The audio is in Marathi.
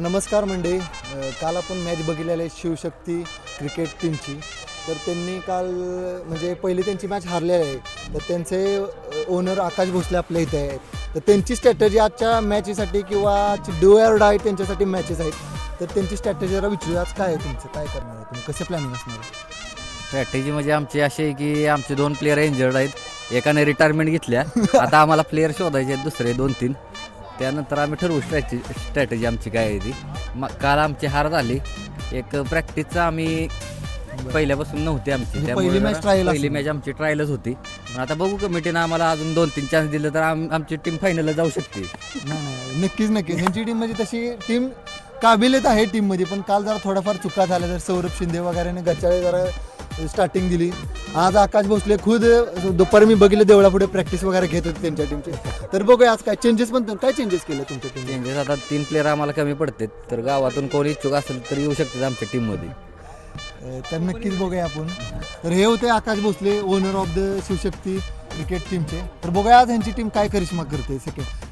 नमस्कार मंडळी, काल आपण मॅच बघितलेली आहे शिवशक्ती क्रिकेट टीमची. तर त्यांनी काल म्हणजे पहिली त्यांची मॅच हारलेली आहे. तर त्यांचे ओनर आकाश भोसले आपल्या इथे आहेत. तर त्यांची स्ट्रॅटेजी आजच्या मॅचेसाठी किंवा डू ऑर डाय त्यांच्यासाठी मॅचेस आहेत. तर त्यांची स्ट्रॅटेजी जरा विचारूया, आज काय आहे तुमचं, काय करणार आहे तुम्ही, कसं प्लॅनिंग असणार आहे? स्ट्रॅटेजी म्हणजे आमची अशी आहे की आमचे 2 प्लेयर इंजर्ड आहेत. एकाने रिटायरमेंट घेतल्या. आता आम्हाला प्लेयर शोधायचे आहेत दुसरे 2-3. त्यानंतर आम्ही ठरवू स्ट्रॅटेजी आमची काय आहे ती. मग काल आमची हार झाली. एक प्रॅक्टिसचं आम्ही पहिल्यापासून नव्हती आमची, म्हणजे त्यामुळे पहिली मॅच ट्रायल पहिली मॅच आमची ट्रायलच होती. पण आता बघू कमिटीनं आम्हाला अजून 2-3 चान्स दिलं तर आमची टीम फायनलला जाऊ शकते. नाही, नक्कीच ह्यांची टीम म्हणजे तशी टीम काबिलियत आहे टीममध्ये. पण काल जरा थोडाफार चुका झाल्या. तर सौरभ शिंदे वगैरेने गचाळे जरा स्टार्टिंग दिली. आज आकाश भोसले खुद दुपारी मी बघितलं देवळापुढे प्रॅक्टिस वगैरे घेत होते त्यांच्या टीमचे. तर बघूया आज काय चेंजेस, पण काय चेंजेस केले तुमच्या टीम? चेंजेस आता 3 प्लेयर आम्हाला कमी पडतात. तर गावातून कोणी इच्छुक असेल तर येऊ शकतात आमच्या टीममध्ये. तर नक्कीच बघूया आपण. तर हे होते Akash Bhosale, owner of the Shivshakti cricket टीमचे. तर बघूया आज ह्यांची टीम काय करिश्मा करते. सेकंड